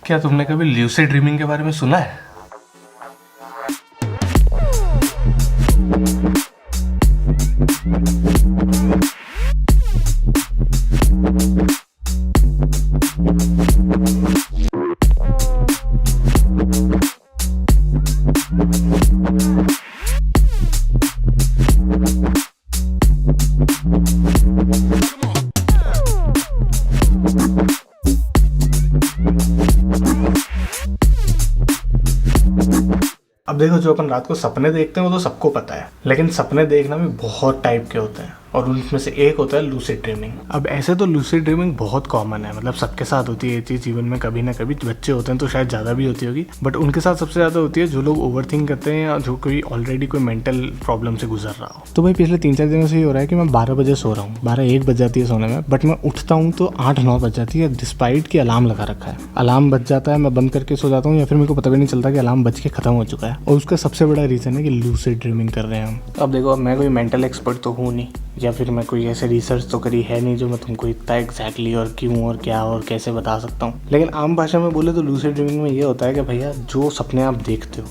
क्या तुमने कभी ल्यूसिड ड्रीमिंग के बारे में सुना है? अब देखो, जो अपन रात को सपने देखते हैं वो तो सबको पता है, लेकिन सपने देखना भी बहुत टाइप के होते हैं और उनमें से एक होता है लूसिड ड्रीमिंग। अब ऐसे तो लूसिड ड्रीमिंग बहुत कॉमन है, मतलब सबके साथ होती है ये चीज़ जीवन में कभी ना कभी। बच्चे होते हैं तो शायद ज़्यादा भी होती होगी, बट उनके साथ सबसे ज़्यादा होती है जो लोग ओवरथिंक करते हैं या जो कोई ऑलरेडी कोई मेंटल प्रॉब्लम से गुजर रहा हो। तो भाई पिछले 3-4 दिनों से ये हो रहा है कि मैं 12 बजे सो रहा हूँ, 12-1 बज जाती है सोने में, बट मैं उठता हूँ तो 8-9 बज जाती है, डिस्पाइट कि अलार्म लगा रखा है। अलार्म बज जाता है, मैं बंद करके सो जाता हूँ, या फिर मेरे को पता भी नहीं चलता कि अलार्म बज के खत्म हो चुका है। और उसका सबसे बड़ा रीज़न है कि लूसिड ड्रीमिंग कर रहे हैं हम। अब देखो, अब मैं कोई मेंटल एक्सपर्ट तो हूँ नहीं, या फिर मैं कोई ऐसे रिसर्च तो करी है नहीं जो मैं तुमको इतना एग्जैक्टली और क्यों और क्या और कैसे बता सकता हूँ। लेकिन आम भाषा में बोले तो लूसिड ड्रीमिंग में ये होता है कि भैया जो सपने आप देखते हो,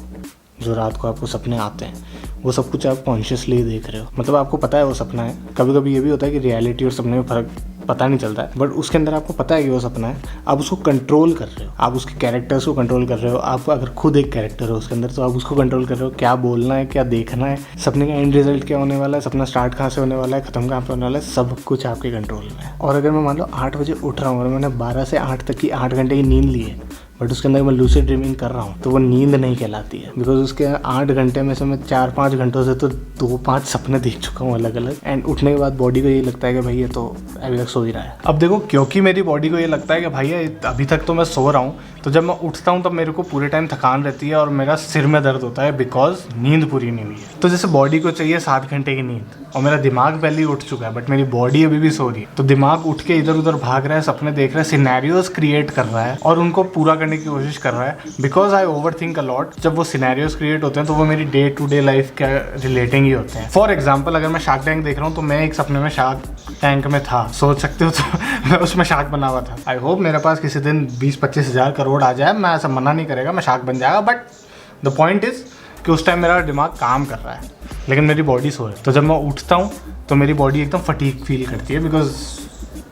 जो रात को आपको सपने आते हैं, वो सब कुछ आप कॉन्शियसली देख रहे हो। मतलब आपको पता है वो सपना है। कभी कभी ये भी होता है कि रियलिटी और सपने में फ़र्क पता नहीं चलता है, बट उसके अंदर आपको पता है कि वो सपना है। आप उसको कंट्रोल कर रहे हो, आप उसके कैरेक्टर्स को कंट्रोल कर रहे हो। आप अगर खुद एक कैरेक्टर हो उसके अंदर तो आप उसको कंट्रोल कर रहे हो, क्या बोलना है, क्या देखना है, सपने का एंड रिजल्ट क्या होने वाला है, सपना स्टार्ट कहाँ से होने वाला है, खत्म कहाँ पे होने वाला है, सब कुछ आपके कंट्रोल में है। और अगर मैं मान लो 8 बजे उठ रहा हूँ और मैंने 12 से 8 तक की 8 घंटे की नींद ली है, बट उसके अंदर मैं लूसिड ड्रीमिंग कर रहा हूँ, तो वो नींद नहीं कहलाती है। बिकॉज उसके 8 घंटे में से मैं 4-5 घंटों से तो 2-5 सपने देख चुका हूँ अलग अलग। एंड उठने के बाद बॉडी को ये लगता है कि भाई ये तो अभी तक सो ही रहा है। अब देखो, क्योंकि मेरी बॉडी को ये लगता है कि भाई अभी तक तो मैं सो रहा हूँ, तो जब मैं उठता हूँ तब मेरे को पूरे टाइम थकान रहती है और मेरा सिर में दर्द होता है, बिकॉज नींद पूरी नहीं हुई है। तो जैसे बॉडी को चाहिए 7 घंटे की नींद और मेरा दिमाग पहले ही उठ चुका है, बट मेरी बॉडी अभी भी सो रही है, तो दिमाग उठ के इधर उधर भाग रहा है, सपने देख रहा है, सिनेरियोज क्रिएट कर रहा है और उनको पूरा करने की कोशिश कर रहा है। Because I over think a lot. जब वो सिनेरियोज क्रिएट होते हैं तो वो मेरी डे टू डे लाइफ के रिलेटिंग ही होते हैं। फॉर एग्जाम्पल, अगर मैं शार्क टैंक देख रहा हूँ तो मैं एक सपने में शार्क टैंक में था, सोच सकते हो, तो मैं उसमें शार्क बना हुआ था। आई होप मेरे पास किसी दिन 20-25 हज़ार करोड़ आ जाए, मैं ऐसा मना नहीं करेगा, मैं शार्क बन जाएगा, बट द पॉइंट इज़ कि उस टाइम मेरा दिमाग काम कर रहा है लेकिन मेरी बॉडी सो है। तो जब मैं उठता हूँ तो मेरी बॉडी एकदम फटीग फील करती है, बिकॉज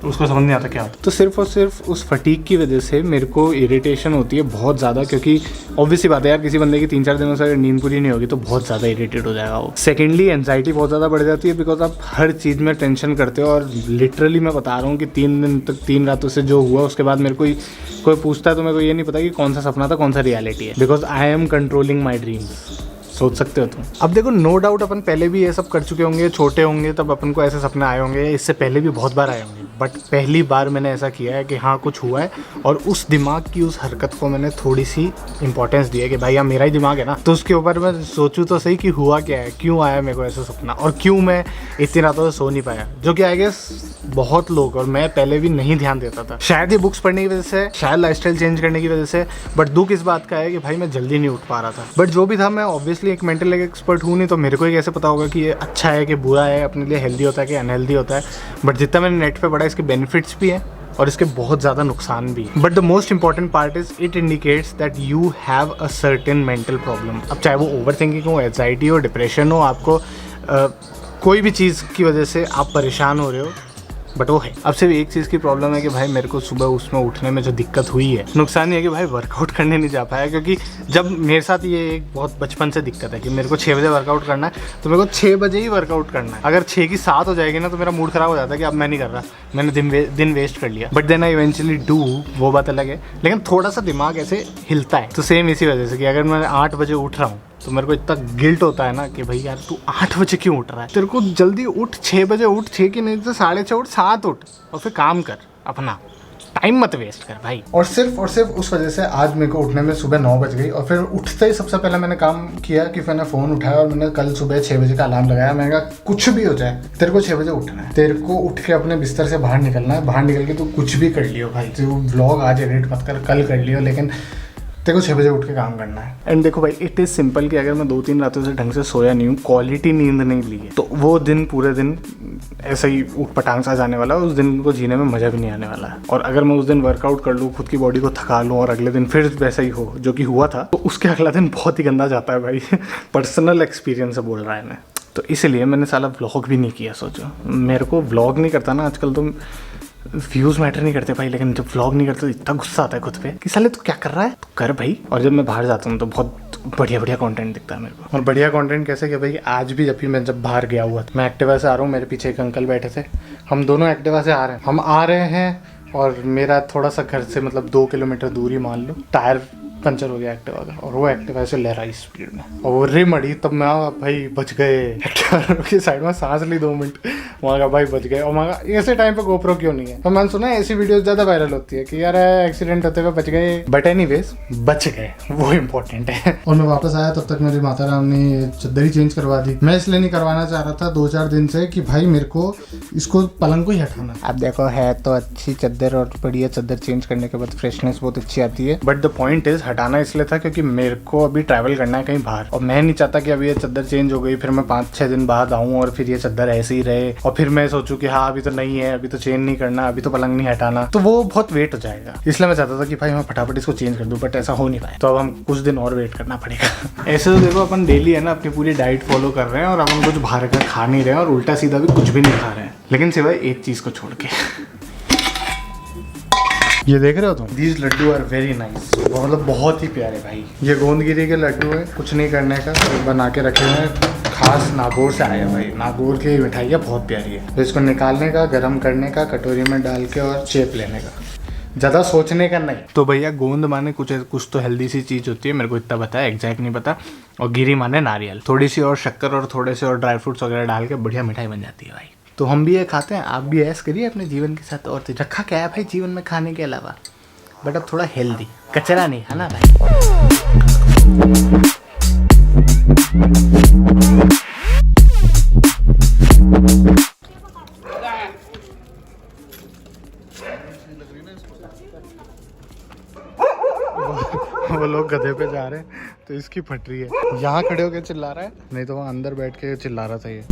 उसको समझ नहीं आता क्या होता है। तो सिर्फ और सिर्फ उस फटीग की वजह से मेरे को इरिटेशन होती है बहुत ज़्यादा, क्योंकि ऑब्वियसली बात है यार, किसी बंदे की 3-4 दिनों से अगर नींद पूरी नहीं होगी तो बहुत ज़्यादा इरिटेट हो जाएगा वो। सेकेंडली, एंजाइटी बहुत ज़्यादा बढ़ जाती है, बिकॉज आप हर चीज़ में टेंशन करते हो। और लिटरली मैं बता रहा हूँ कि 3 दिन तक 3 रातों से जो हुआ उसके बाद मेरे को कोई पूछता है तो मेरे को ये नहीं पता कि कौन सा सपना था, कौन सा रियलिटी है, because I am controlling my dreams. सोच सकते हो तुम। अब देखो, नो डाउट अपन पहले भी ये सब कर चुके होंगे, छोटे होंगे तब अपन को ऐसे सपने आए होंगे, इससे पहले भी बहुत बार आए होंगे, बट पहली बार मैंने ऐसा किया है कि हाँ कुछ हुआ है और उस दिमाग की उस हरकत को मैंने थोड़ी सी इंपॉर्टेंस दी है कि भाई यार मेरा ही दिमाग है ना, तो उसके ऊपर मैं सोचूं तो सही कि हुआ क्या है, क्यों आया मेरे को ऐसा सपना और क्यों मैं इतनी रातों से सो नहीं पाया, जो कि आई गेस बहुत लोग और मैं पहले भी नहीं ध्यान देता था। शायद ये बुक्स पढ़ने की वजह से, शायद लाइफस्टाइल चेंज करने की वजह से, बट दुख इस बात का है कि भाई मैं जल्दी नहीं उठ पा रहा था। बट जो भी था, मैं ऑब्वियसली एक मेंटल एक्सपर्ट हूँ नहीं, तो मेरे को ही कैसे पता होगा कि ये अच्छा है कि बुरा है, अपने लिए हेल्दी होता है कि अनहेल्दी होता है। बट जितना मैंने नेट पे पढ़ा, इसके बेनिफिट्स भी हैं और इसके बहुत ज़्यादा नुकसान भी। But the most important part is it indicates that you have a certain mental problem. अब चाहे वो ओवर थिंकिंग हो, एंजाइटी हो, डिप्रेशन हो, आपको कोई भी चीज़ की वजह से आप परेशान हो रहे हो, बट वो है। अब सिर्फ एक चीज़ की प्रॉब्लम है कि भाई मेरे को सुबह उसमें उठने में जो दिक्कत हुई है, नुकसान ये है कि भाई वर्कआउट करने नहीं जा पाया, क्योंकि जब मेरे साथ ये एक बहुत बचपन से दिक्कत है कि मेरे को 6 बजे वर्कआउट करना है, तो मेरे को 6 बजे ही वर्कआउट करना है। अगर 6 की 7 हो जाएगी ना तो मेरा मूड ख़राब हो जाता है कि अब मैं नहीं कर रहा, मैंने दिन वेस्ट कर लिया। But then I eventually do, वो बात अलग है, लेकिन थोड़ा सा दिमाग ऐसे हिलता है। तो सेम इसी वजह से कि अगर मैं 8 बजे उठ रहा हूँ तो मेरे को इतना गिल्ट होता है ना कि भाई यार तू 8 बजे क्यों उठ रहा है, तेरे को जल्दी उठ, 6 बजे उठ, 6 की नहीं तो 6:30 उठ, 7 उठ और फिर काम कर अपना, टाइम मत वेस्ट कर भाई। और सिर्फ उस वजह से आज मेरे को उठने में सुबह 9 बज गई और फिर उठते ही सबसे पहले मैंने काम किया कि मैंने फ़ोन उठाया और मैंने कल सुबह 6 बजे का अलार्म लगाया। मैंने कहा कुछ भी हो जाए तेरे को 6 बजे उठना है, तेरे को उठ के अपने बिस्तर से बाहर निकलना है, बाहर निकल के तू कुछ भी कर लियो भाई, तू व्लॉग आज एडिट मत कर, कल कर लियो, लेकिन तेरे को 6 बजे उठ के काम करना है। एंड देखो भाई, इट इज़ सिंपल कि अगर मैं 2-3 रातों से ढंग से सोया नहीं हूँ, क्वालिटी नींद नहीं ली है, तो वो दिन पूरे दिन ऐसा ही ऊट पटांग सा जाने वाला है। उस दिन को जीने में मज़ा भी नहीं आने वाला है। और अगर मैं उस दिन वर्कआउट कर लूँ, खुद की बॉडी को थका लूँ और अगले दिन फिर वैसा ही हो जो कि हुआ था, तो उसके अगला दिन बहुत ही गंदा जाता है भाई। पर्सनल एक्सपीरियंस से बोल रहा है मैं। तो इसलिए मैंने साला व्लॉग भी नहीं किया। सोचो, मेरे को व्लॉग नहीं करता ना आजकल, तो व्यूज़ मैटर नहीं करते भाई, लेकिन जब व्लॉग नहीं करते तो इतना गुस्सा आता है खुद पे कि साले तू क्या कर रहा है, तू कर भाई। और जब मैं बाहर जाता हूँ तो बहुत बढ़िया कंटेंट दिखता है मेरे को। और बढ़िया कंटेंट कैसे कि भाई आज भी मैं जब बाहर गया हुआ था, मैं एक्टिवा से आ रहा हूँ, मेरे पीछे एक अंकल बैठे थे, हम दोनों एक्टिवा से आ रहे हैं, हम आ रहे हैं और मेरा थोड़ा सा घर से मतलब 2 किलोमीटर दूरी मान लो, टायर पंचर हो गया एक्टिवा का, और वो एक्टिवा से लहराई स्पीड में और वो रिम अड़ी, तब मैं भाई बच गए। एक्टिवा की साइड में सांस ली 2 मिनट, वहाँ का भाई बच गए। और वहाँ का ऐसे टाइम पे गोप्रो क्यों नहीं है, तो मैंने सुना ऐसी वीडियोस ज़्यादा वायरल होती है कि यार एक्सीडेंट होते हुए बच गए, बट एनीवेज बच गए, वो इम्पोर्टेंट है। और मैं वापस आया तब तक मेरी माता राम ने चद्दर ही चेंज करवा दी। मैं इसलिए नहीं करवाना चाह रहा था 2-4 दिन से कि भाई मेरे को इसको पलंग को ही हटाना। अब देखो, है तो अच्छी चद्दर और बढ़िया चद्दर चेंज करने के बाद फ्रेशनेस बहुत अच्छी आती है, बट द पॉइंट इज हटाना इसलिए था क्योंकि मेरे को अभी ट्रैवल करना है कहीं बाहर, और मैं नहीं चाहता कि अभी ये चद्दर चेंज हो गई फिर मैं 5-6 दिन बाद आऊँ और फिर ये चद्दर ऐसे ही रहे और फिर मैं सोचूं कि हाँ अभी तो नहीं है, अभी तो चेंज नहीं करना, अभी तो पलंग नहीं हटाना, तो वो बहुत वेट हो जाएगा। इसलिए मैं चाहता था कि भाई मैं फटाफट इसको चेंज कर दूं, बट ऐसा हो नहीं पाया, तो अब हम कुछ दिन और वेट करना पड़ेगा। ऐसे तो देखो अपन डेली है ना अपनी पूरी डाइट फॉलो कर रहे हैं और अपन कुछ बाहर का खा नहीं रहे हैं और उल्टा सीधा भी कुछ भी नहीं खा रहे हैं, लेकिन सिवाय एक चीज को छोड़ के। ये देख रहे हो तुम, these laddoo are very nice, मतलब बहुत ही प्यारे भाई। ये गोंदगिरी के लड्डू है, कुछ नहीं करने का, बना के रखे हुए हैं, खास नागौर से आया भाई। नागौर की मिठाइयाँ बहुत प्यारी है। तो इसको निकालने का, गर्म करने का, कटोरी में डाल के और शेप लेने का, ज़्यादा सोचने का नहीं। तो भैया गोंद माने कुछ तो हेल्दी सी चीज़ होती है, मेरे को इतना पता है, एग्जैक्ट नहीं पता। और गिरी माने नारियल, थोड़ी सी और शक्कर और थोड़े से और ड्राई फ्रूट्स वगैरह डाल के बढ़िया मिठाई बन जाती है भाई। तो हम भी ये खाते हैं, आप भी ऐसा करिए अपने जीवन के साथ। और रखा क्या है भाई जीवन में खाने के अलावा, बट अब थोड़ा हेल्दी, कचरा नहीं है ना भाई। वो लोग गधे पे जा रहे हैं तो इसकी फट रही है, यहाँ खड़े होकर चिल्ला रहा है, नहीं तो वहाँ अंदर बैठ के चिल्ला रहा था ये।